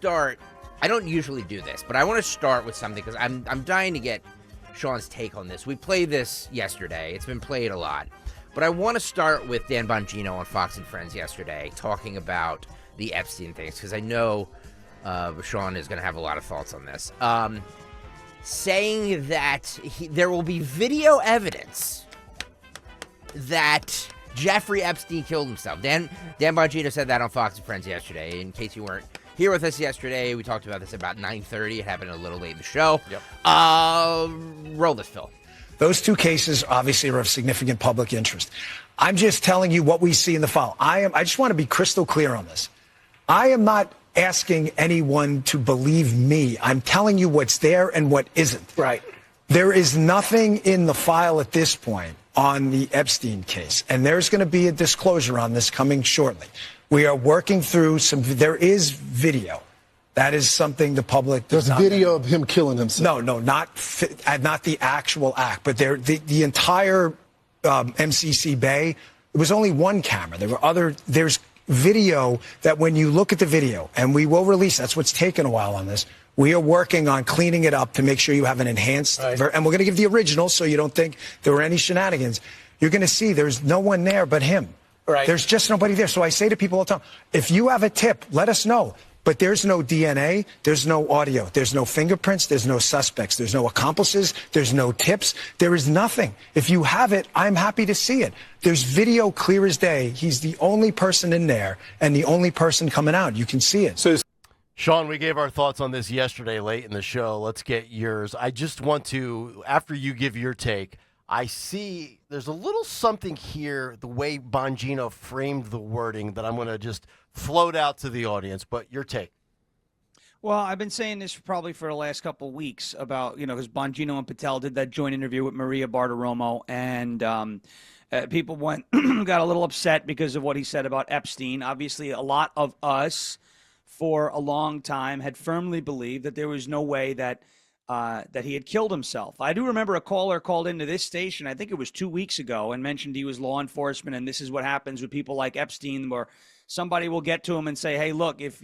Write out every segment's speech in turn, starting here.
start. I don't usually do this, but I want to start with something because I'm dying to get Sean's take on this. We played this yesterday. It's been played a lot. But I want to start with Dan Bongino on Fox and Friends yesterday talking about the Epstein things because I know Sean is going to have a lot of thoughts on this. Saying that there will be video evidence that Jeffrey Epstein killed himself. Dan Bongino said that on Fox and Friends yesterday. In case you weren't here with us yesterday, we talked about this about 9:30. It happened a little late in the show. Yep. Roll this, Phil. Those two cases obviously are of significant public interest. I'm just telling you what we see in the file. I just want to be crystal clear on this. I am not asking anyone to believe me. I'm telling you what's there and what isn't. Right. There is nothing in the file at this point on the Epstein case, and there's going to be a disclosure on this coming shortly. We are working through there is video. That is something the public does not. There's video of him killing himself. No, not the actual act, but the entire MCC Bay. It was only one camera. There's video that when you look at the video, and we will release. That's what's taken a while on this. We are working on cleaning it up to make sure you have an enhanced, and we're going to give the original so you don't think there were any shenanigans. You're going to see there's no one there but him. Right. There's just nobody there. So I say to people all the time, if you have a tip, let us know. But there's no DNA, there's no audio, there's no fingerprints, there's no suspects, there's no accomplices, there's no tips, there is nothing. If you have it, I'm happy to see it. There's video clear as day. He's the only person in there and the only person coming out. You can see it. So, Sean, we gave our thoughts on this yesterday late in the show. Let's get yours. I just want to, after you give your take, I see there's a little something here, the way Bongino framed the wording, that I'm going to just float out to the audience. But your take. Well, I've been saying this probably for the last couple of weeks about, because Bongino and Patel did that joint interview with Maria Bartiromo, and people got a little upset because of what he said about Epstein. Obviously, a lot of us for a long time had firmly believed that there was no way that he had killed himself. I do remember a caller called into this station, I think it was 2 weeks ago, and mentioned he was law enforcement, and this is what happens with people like Epstein, where somebody will get to him and say, hey, look, if,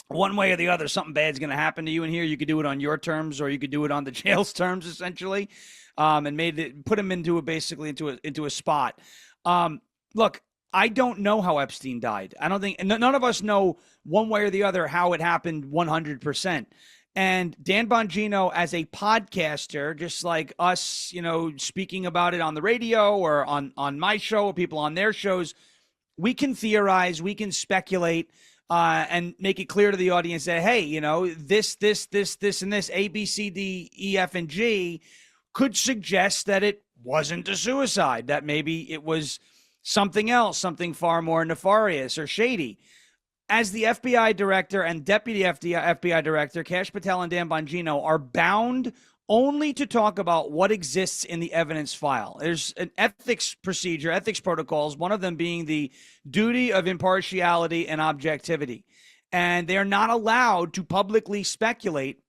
one way or the other, something bad's going to happen to you in here, you could do it on your terms, or you could do it on the jail's terms, essentially, and put him into a spot. Look, I don't know how Epstein died. I don't think none of us know one way or the other how it happened 100%. And Dan Bongino, as a podcaster, just like us, speaking about it on the radio or on my show or people on their shows, we can theorize, we can speculate, and make it clear to the audience that, hey, this, and this, A, B, C, D, E, F, and G could suggest that it wasn't a suicide, that maybe it was something else, something far more nefarious or shady. As the FBI director and deputy FBI director, Kash Patel and Dan Bongino are bound only to talk about what exists in the evidence file. There's an ethics procedure, ethics protocols, one of them being the duty of impartiality and objectivity. And they're not allowed to publicly speculate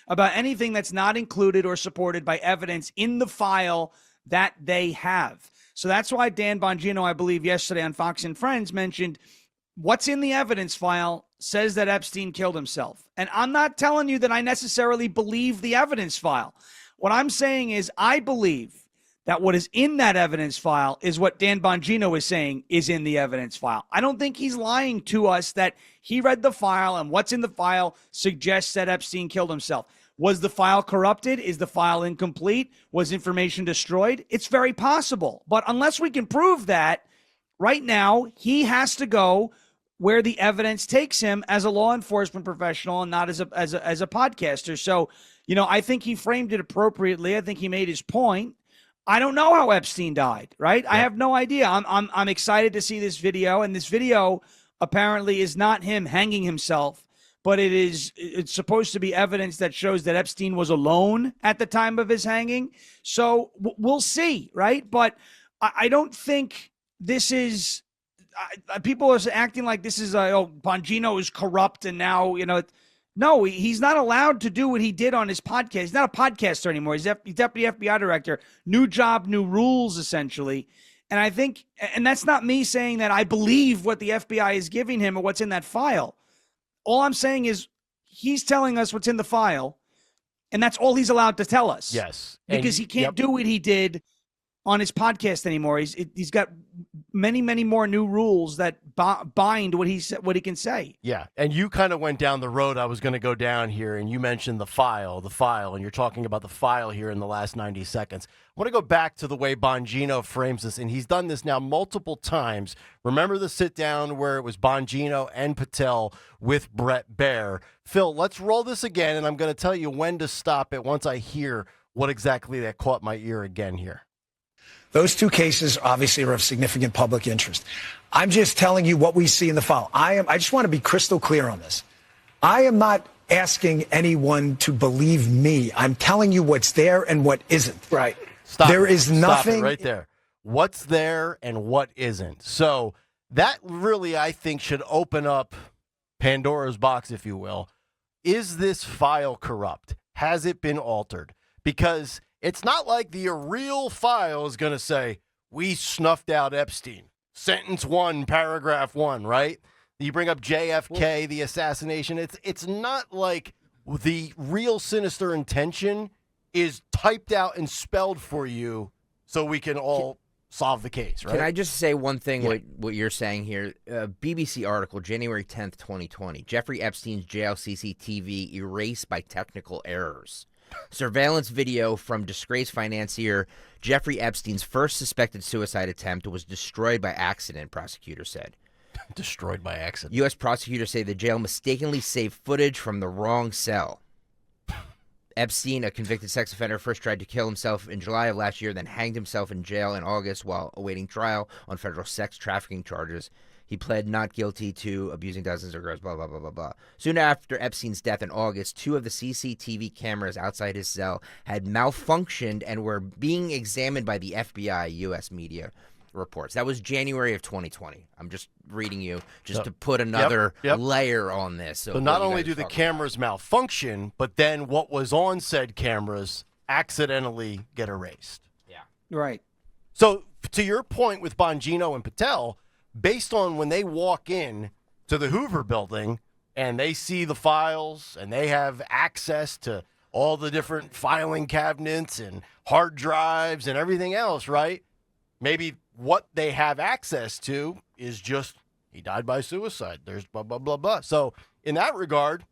about anything that's not included or supported by evidence in the file that they have. So that's why Dan Bongino, I believe yesterday on Fox and Friends, mentioned what's in the evidence file says that Epstein killed himself. And I'm not telling you that I necessarily believe the evidence file. What I'm saying is I believe that what is in that evidence file is what Dan Bongino is saying is in the evidence file. I don't think he's lying to us that he read the file and what's in the file suggests that Epstein killed himself. Was the file corrupted? Is the file incomplete? Was information destroyed? It's very possible. But unless we can prove that, right now, he has to go where the evidence takes him as a law enforcement professional and not as a podcaster. So, I think he framed it appropriately. I think he made his point. I don't know how Epstein died, right? Yeah. I have no idea. I'm excited to see this video, and this video apparently is not him hanging himself, but it's supposed to be evidence that shows that Epstein was alone at the time of his hanging. So we'll see, right? But I don't think this is people are acting like this is Bongino is corrupt and now no, he's not allowed to do what he did on his podcast. He's not a podcaster anymore. He's deputy FBI director. New job, new rules, essentially. And I think, and that's not me saying that I believe what the FBI is giving him or what's in that file. all I'm saying is he's telling us what's in the file, and that's all he's allowed to tell us. Yes. Because he can't do what he did on his podcast anymore. He's got many, many more new rules that bind what he can say. Yeah, and you kind of went down the road I was going to go down here, and you mentioned the file, and you're talking about the file here in the last 90 seconds. I want to go back to the way Bongino frames this, and he's done this now multiple times. Remember the sit-down where it was Bongino and Patel with Brett Baer? Phil, let's roll this again, and I'm going to tell you when to stop it once I hear what exactly that caught my ear again here. Those two cases obviously are of significant public interest. I'm just telling you what we see in the file. I just want to be crystal clear on this. I am not asking anyone to believe me. I'm telling you what's there and what isn't. Right. Stop nothing it right there. What's there and what isn't. So that really, I think, should open up Pandora's box, if you will. Is this file corrupt? Has it been altered? Because it's not like the real file is going to say, we snuffed out Epstein. Sentence 1, paragraph 1, right? You bring up JFK, the assassination. It's not like the real sinister intention is typed out and spelled for you so we can all solve the case, right? Can I just say one thing, what you're saying here? BBC article, January 10th, 2020. Jeffrey Epstein's jail CCTV erased by technical errors. Surveillance video from disgraced financier Jeffrey Epstein's first suspected suicide attempt was destroyed by accident, prosecutors said. Destroyed by accident. U.S. prosecutors say the jail mistakenly saved footage from the wrong cell. Epstein, a convicted sex offender, first tried to kill himself in July of last year, then hanged himself in jail in August while awaiting trial on federal sex trafficking charges. He pled not guilty to abusing dozens of girls, blah, blah, blah, blah, blah. Soon after Epstein's death in August, 2 of the CCTV cameras outside his cell had malfunctioned and were being examined by the FBI, U.S. media reports. That was January of 2020. I'm just reading you just to put another layer on this. So not only do the cameras malfunction, but then what was on said cameras accidentally get erased. Yeah. Right. So to your point with Bongino and Patel, based on when they walk in to the Hoover building and they see the files and they have access to all the different filing cabinets and hard drives and everything else, right? Maybe what they have access to is just he died by suicide. There's blah, blah, blah, blah. So in that regard,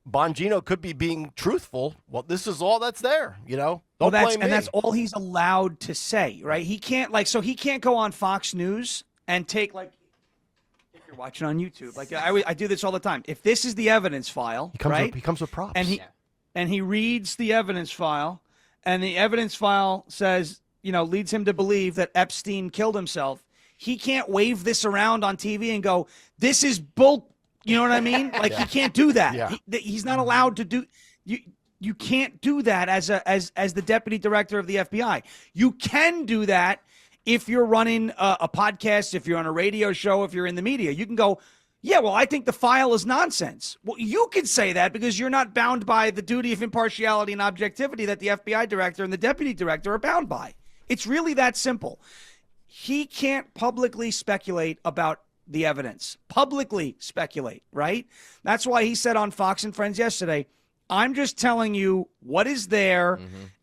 Bongino could be being truthful. Well, this is all that's there, you know? Don't blame me. And that's all he's allowed to say, right? He can't he can't go on Fox News and take if you're watching on YouTube, I do this all the time. If this is the evidence file, he comes with props, and he reads the evidence file, and the evidence file says, leads him to believe that Epstein killed himself. He can't wave this around on TV and go, "This is bull." You know what I mean? He can't do that. Yeah. He's not allowed to do. You can't do that as the deputy director of the FBI. You can do that if you're running a podcast, if you're on a radio show, if you're in the media. You can go, yeah, well, I think the file is nonsense. Well, you can say that because you're not bound by the duty of impartiality and objectivity that the FBI director and the deputy director are bound by. It's really that simple. He can't publicly speculate about the evidence. Publicly speculate, right? That's why he said on Fox and Friends yesterday, I'm just telling you what is there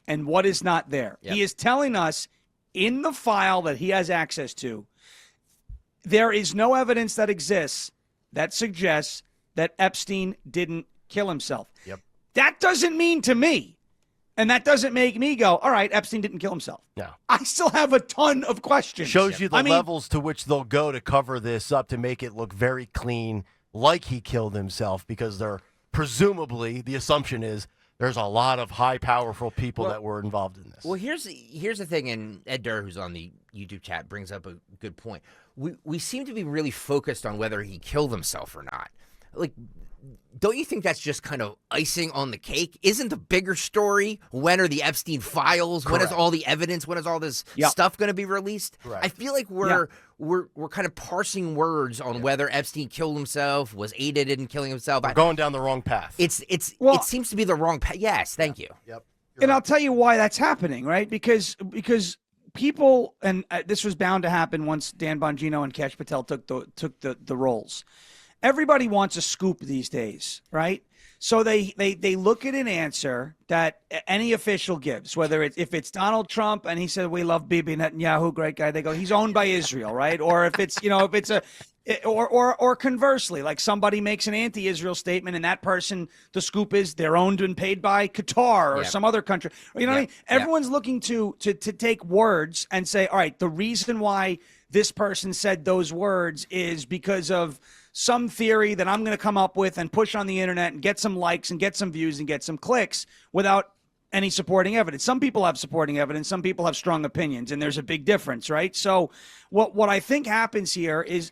and what is not there. Yep. He is telling us in the file that he has access to, there is no evidence that exists that suggests that Epstein didn't kill himself. Yep. That doesn't mean to me, and that doesn't make me go, all right, Epstein didn't kill himself. No. I still have a ton of questions. Shows you the levels to which they'll go to cover this up to make it look very clean, like he killed himself, because they're presumably, the assumption is, there's a lot of high, powerful people that were involved in this. Well, here's the thing, and Ed Durr, who's on the YouTube chat, brings up a good point. We seem to be really focused on whether he killed himself or not. Don't you think that's just kind of icing on the cake? Isn't the bigger story, when are the Epstein files? Correct. When is all the evidence? When is all this stuff going to be released? Right. I feel like we're kind of parsing words on whether Epstein killed himself, was aided in killing himself. We're going down the wrong path. It seems to be the wrong path. Yes, thank you. Yep. And I'll tell you why that's happening, right? Because people, and this was bound to happen once Dan Bongino and Kash Patel took the roles. everybody wants a scoop these days, right? So they look at an answer that any official gives, whether if it's Donald Trump and he said we love Bibi Netanyahu, great guy, they go he's owned by Israel, right? Or if it's if it's a or conversely, like somebody makes an anti-Israel statement and that person, the scoop is they're owned and paid by Qatar or some other country. You know what I mean? Everyone's looking to take words and say, all right, the reason why this person said those words is because of some theory that I'm going to come up with and push on the internet and get some likes and get some views and get some clicks without any supporting evidence. Some people have supporting evidence. Some people have strong opinions, and there's a big difference, right? So what I think happens here is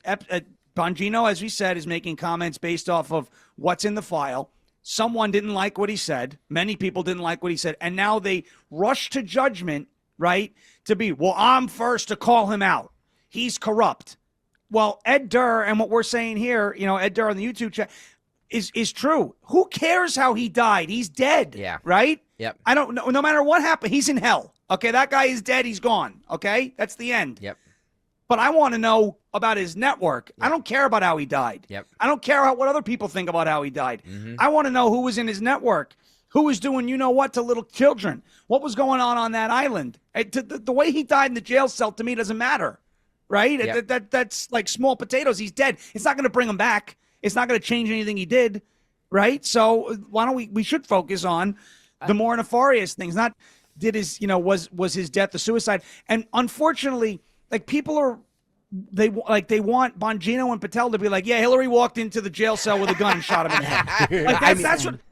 Bongino, as we said, is making comments based off of what's in the file. Someone didn't like what he said. Many people didn't like what he said. And now they rush to judgment, right, to be, well, I'm first to call him out. He's corrupt. Well, Ed Durr, and what we're saying here, Ed Durr on the YouTube chat, is true. Who cares how he died? He's dead. Yeah. Right? Yep. I don't know. No matter what happened, he's in hell. Okay, that guy is dead. He's gone. Okay, that's the end. Yep. But I want to know about his network. Yep. I don't care about how he died. Yep. I don't care what other people think about how he died. Mm-hmm. I want to know who was in his network, who was doing what to little children, what was going on that island. The way he died in the jail cell to me doesn't matter. Right? Yep. That's like small potatoes. He's dead. It's not going to bring him back. It's not going to change anything he did. Right? So why don't we should focus on the more nefarious things, not was his death a suicide? And unfortunately, like people are, they want Bongino and Patel to be like, yeah, Hillary walked into the jail cell with a gun and shot him in the head.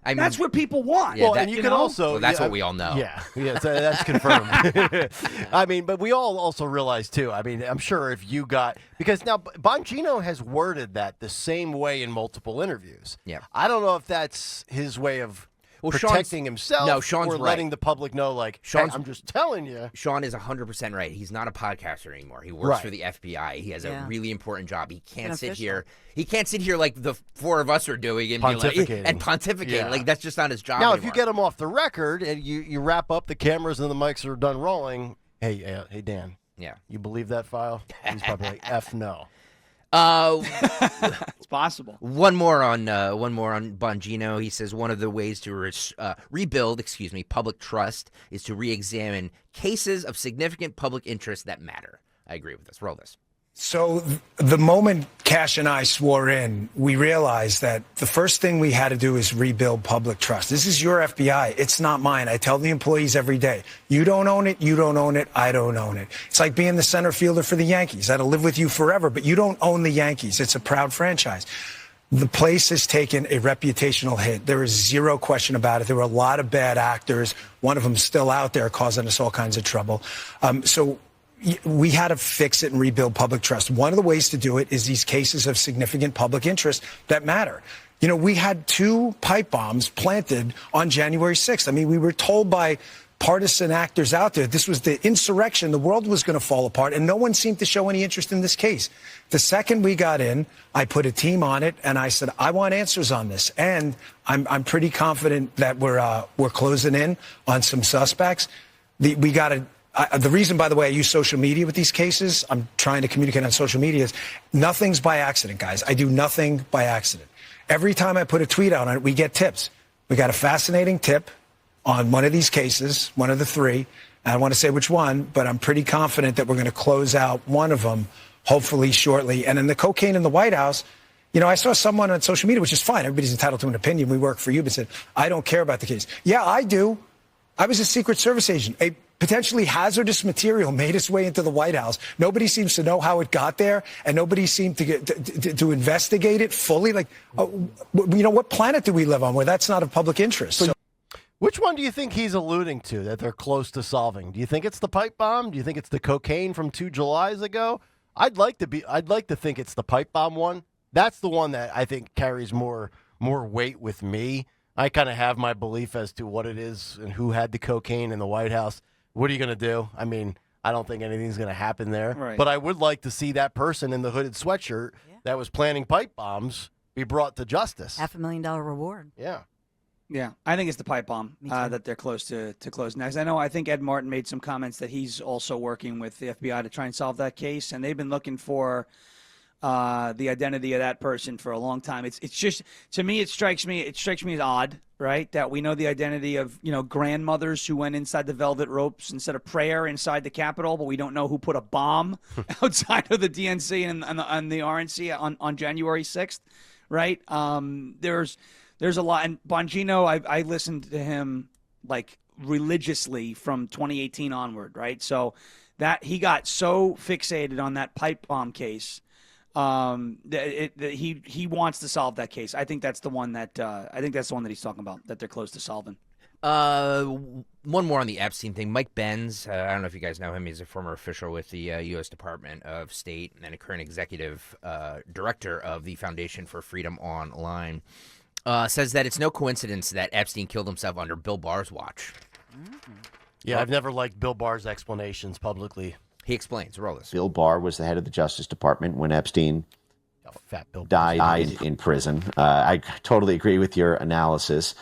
Like that's what people want. Yeah, well, and you can also that's what we all know. Yeah, so that's confirmed. I mean, but we all also realize too. I mean, I'm sure if you got, because now Bongino has worded that the same way in multiple interviews. Yeah, I don't know if that's his way of protecting himself. No, Sean's or letting the public know, like, hey, I'm just telling you. Sean is 100% right. He's not a podcaster anymore. He works for the FBI. He has a really important job. He can't sit here. He can't sit here like the four of us are doing and pontificate. Yeah. Like that's just not his job now, anymore. if you get him off the record and you wrap up, the cameras and the mics are done rolling. Hey, Dan. Yeah. You believe that file? He's probably like, F no. It's possible. One more on Bongino. He says one of the ways to rebuild, public trust is to re-examine cases of significant public interest that matter. I agree with this. Roll this. So the moment Cash and I swore in, we realized that the first thing we had to do is rebuild public trust. This is your FBI. It's not mine. I tell the employees every day, you don't own it, you don't own it, I don't own it. It's like being the center fielder for the Yankees. That'll live with you forever, but you don't own the Yankees. It's a proud franchise. The place has taken a reputational hit. There is zero question about it. There were a lot of bad actors. One of them still out there causing us all kinds of trouble. So we had to fix it and rebuild public trust. One of the ways to do it is these cases of significant public interest that matter. We had 2 pipe bombs planted on January 6th. I mean, we were told by partisan actors out there this was the insurrection, the world was going to fall apart, and no one seemed to show any interest in this case. The second we got in, I put a team on it, and I said, I want answers on this. And I'm pretty confident that we're closing in on some suspects. We got to. The reason, by the way, I use social media with these cases, I'm trying to communicate on social media, is nothing's by accident, guys. I do nothing by accident. Every time I put a tweet out on it, we get tips. We got a fascinating tip on one of these cases, one of the 3. I don't want to say which one, but I'm pretty confident that we're going to close out one of them, hopefully shortly. And in the cocaine in the White House, I saw someone on social media, which is fine. Everybody's entitled to an opinion. We work for you, but said, I don't care about the case. Yeah, I do. I was a Secret Service agent. A potentially hazardous material made its way into the White House. Nobody seems to know how it got there, and nobody seemed to investigate it fully. Like, what planet do we live on where that's not of public interest? So, which one do you think he's alluding to that they're close to solving? Do you think it's the pipe bomb? Do you think it's the cocaine from 2 Julys ago? I'd like to think it's the pipe bomb one. That's the one that I think carries more weight with me. I kind of have my belief as to what it is and who had the cocaine in the White House. What are you going to do? I mean, I don't think anything's going to happen there. Right. But I would like to see that person in the hooded sweatshirt that was planning pipe bombs be brought to justice. $500,000 reward. Yeah. Yeah, I think it's the pipe bomb that they're close to closing. Next, I think Ed Martin made some comments that he's also working with the FBI to try and solve that case, and they've been looking for the identity of that person for a long time. It's just, to me, it strikes me as odd, right? That we know the identity of, grandmothers who went inside the velvet ropes and said a prayer inside the Capitol, but we don't know who put a bomb outside of the DNC and the RNC on January 6th, right? There's a lot. And Bongino, I listened to him like religiously from 2018 onward, right? So that he got so fixated on that pipe bomb case. He wants to solve that case. I think that's the one that he's talking about, that they're close to solving. One more on the Epstein thing. Mike Benz, I don't know if you guys know him. He's a former official with the U.S. Department of State and a current executive director of the Foundation for Freedom Online. Says that it's no coincidence that Epstein killed himself under Bill Barr's watch. Yeah, I've never liked Bill Barr's explanations publicly. He explains. Roll this. Bill Barr was the head of the Justice Department when Epstein Fat Bill died in prison. I totally agree with your analysis.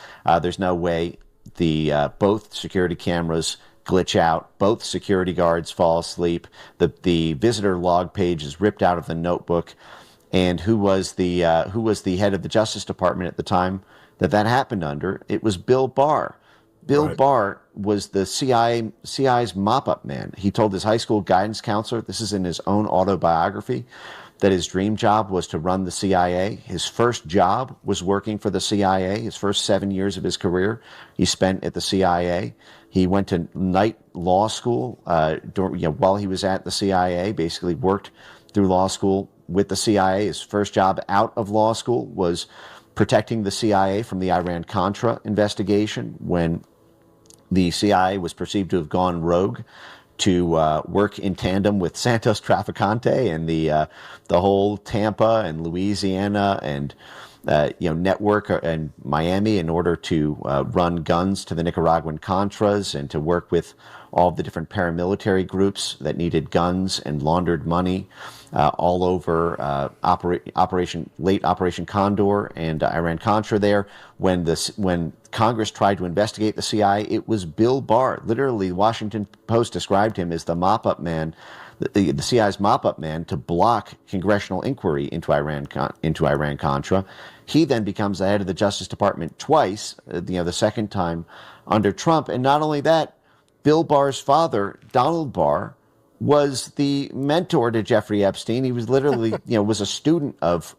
There's no way both security cameras glitch out, both security guards fall asleep, the visitor log page is ripped out of the notebook, and who was the head of the Justice Department at the time that happened under? It was Bill Barr. Bill Barr was the CIA's mop-up man. He told his high school guidance counselor, this is in his own autobiography, that his dream job was to run the CIA. His first job was working for the CIA. His first 7 years of his career he spent at the CIA. He went to night law school while he was at the CIA, basically worked through law school with the CIA. His first job out of law school was protecting the CIA from the Iran-Contra investigation when the CIA was perceived to have gone rogue, to work in tandem with Santos Traficante and the whole Tampa and Louisiana and network and Miami in order to run guns to the Nicaraguan Contras and to work with all the different paramilitary groups that needed guns and laundered money all over Operation Condor and Iran-Contra there. When Congress tried to investigate the CIA, it was Bill Barr. Literally, the Washington Post described him as the mop-up man, the CIA's mop-up man to block congressional inquiry into Iran-Contra. He then becomes the head of the Justice Department twice, the second time under Trump. And not only that, Bill Barr's father, Donald Barr, was the mentor to Jeffrey Epstein. He was literally, was a student of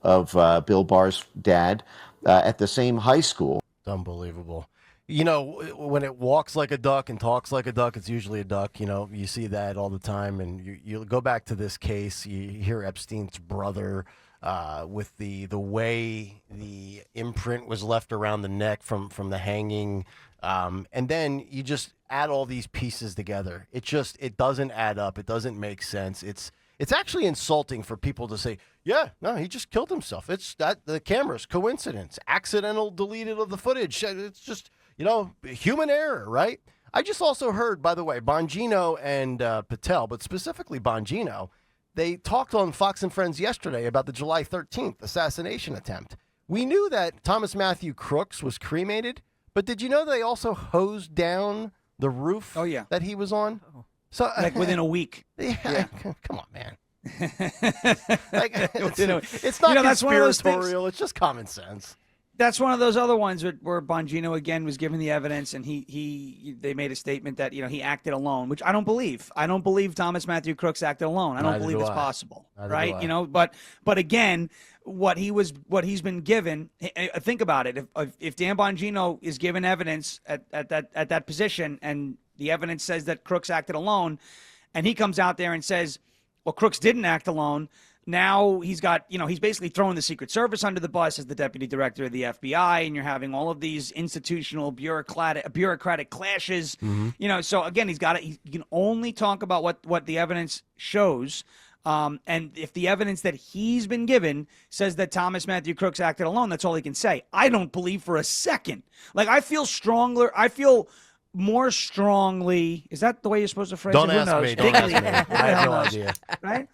Bill Barr's dad at the same high school. Unbelievable. When it walks like a duck and talks like a duck, it's usually a duck. You see that all the time. And you go back to this case, you hear Epstein's brother with the way the imprint was left around the neck from the hanging. And then you just add all these pieces together. It doesn't add up. It doesn't make sense. It's actually insulting for people to say, yeah, no, he just killed himself. It's that the camera's coincidence, accidental deleted of the footage. It's just, human error, right? I just also heard, by the way, Bongino and Patel, but specifically Bongino, they talked on Fox and Friends yesterday about the July 13th assassination attempt. We knew that Thomas Matthew Crooks was cremated, but did you know they also hosed down the roof that he was on? So like within a week. Yeah. Come on, man. It's not conspiratorial. It's just common sense. That's one of those other ones where Bongino again was given the evidence, and they made a statement that he acted alone, which I don't believe. I don't believe Thomas Matthew Crooks acted alone. I don't believe it's possible, right? But again, what he's been given. Think about it. If Dan Bongino is given evidence at that position, and the evidence says that Crooks acted alone, and he comes out there and says, well, Crooks didn't act alone. Now he's got, he's basically throwing the Secret Service under the bus as the deputy director of the FBI, and you're having all of these institutional bureaucratic clashes. Mm-hmm. So again, he can only talk about what the evidence shows. And if the evidence that he's been given says that Thomas Matthew Crooks acted alone, that's all he can say. I don't believe for a second. Like, I feel more strongly. Is that the way you're supposed to phrase it? Don't ask me. I have no idea. Right?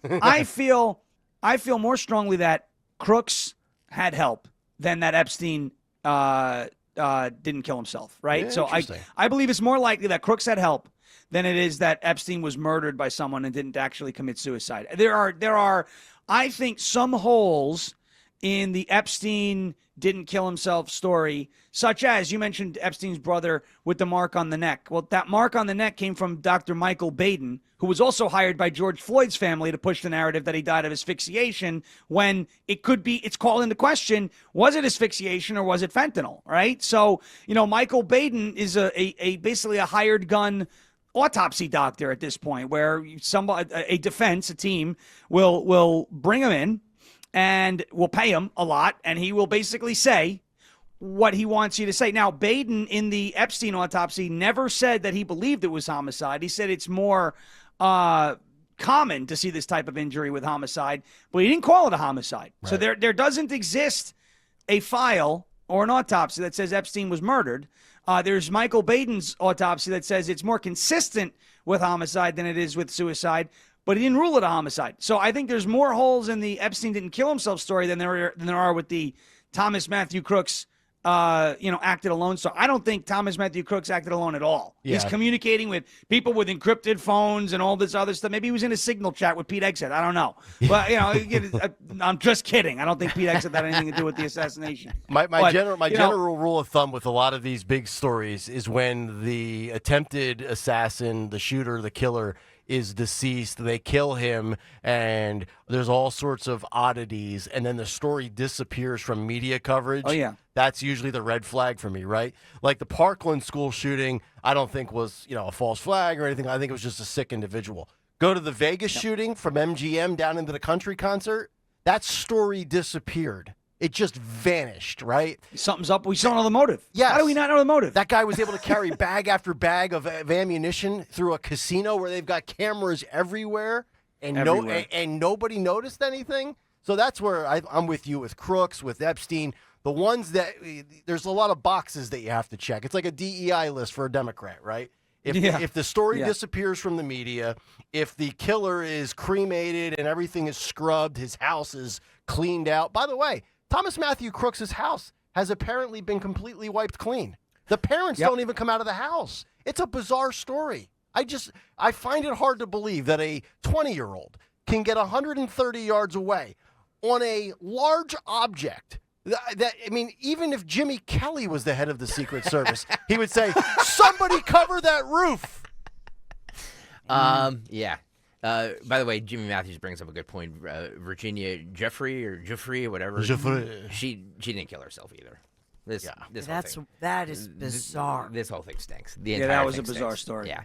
I feel more strongly that Crooks had help than that Epstein didn't kill himself. Right? Yeah, so I believe it's more likely that Crooks had help than it is that Epstein was murdered by someone and didn't actually commit suicide. There are I think some holes in the Epstein didn't kill himself story, such as you mentioned Epstein's brother with the mark on the neck. Well, that mark on the neck came from Dr. Michael Baden, who was also hired by George Floyd's family to push the narrative that he died of asphyxiation, when it's called into question, was it asphyxiation or was it fentanyl, right? So, Michael Baden is basically a hired gun autopsy doctor at this point, where a team will bring him in and will pay him a lot, and he will basically say what he wants you to say. Now, Baden in the Epstein autopsy never said that he believed it was homicide. He said it's more common to see this type of injury with homicide, but he didn't call it a homicide. Right. So there doesn't exist a file or an autopsy that says Epstein was murdered. There's Michael Baden's autopsy that says it's more consistent with homicide than it is with suicide, but he didn't rule it a homicide. So I think there's more holes in the Epstein didn't kill himself story than there are with the Thomas Matthew Crooks acted alone. So I don't think Thomas Matthew Crooks acted alone at all. Yeah. He's communicating with people with encrypted phones and all this other stuff. Maybe he was in a signal chat with Pete Hegseth. I don't know. But, I'm just kidding. I don't think Pete Hegseth had anything to do with the assassination. My general rule of thumb with a lot of these big stories is when the attempted assassin, the shooter, the killer, is deceased, they kill him, and there's all sorts of oddities, and then the story disappears from media coverage. Oh, yeah. That's usually the red flag for me, right? Like the Parkland school shooting, I don't think was, a false flag or anything. I think it was just a sick individual. Go to the Vegas shooting from MGM down into the country concert, that story disappeared. It just vanished, right? Something's up. We still don't know the motive. Yes. How do we not know the motive? That guy was able to carry bag after bag of ammunition through a casino where they've got cameras everywhere, and nobody noticed anything. So that's where I'm with you with Crooks, with Epstein. The ones that there's a lot of boxes that you have to check. It's like a DEI list for a Democrat, right? If the story disappears from the media, if the killer is cremated and everything is scrubbed, his house is cleaned out. By the way, Thomas Matthew Crooks' house has apparently been completely wiped clean. The parents don't even come out of the house. It's a bizarre story. I find it hard to believe that a 20-year-old can get 130 yards away on a large object. Even if Jimmy Kelly was the head of the Secret Service, he would say, "Somebody cover that roof." Yeah. By the way, Jimmy Matthews brings up a good point. Virginia Jeffrey or whatever. She didn't kill herself either. That is bizarre. This whole thing stinks. That was a bizarre story. Yeah.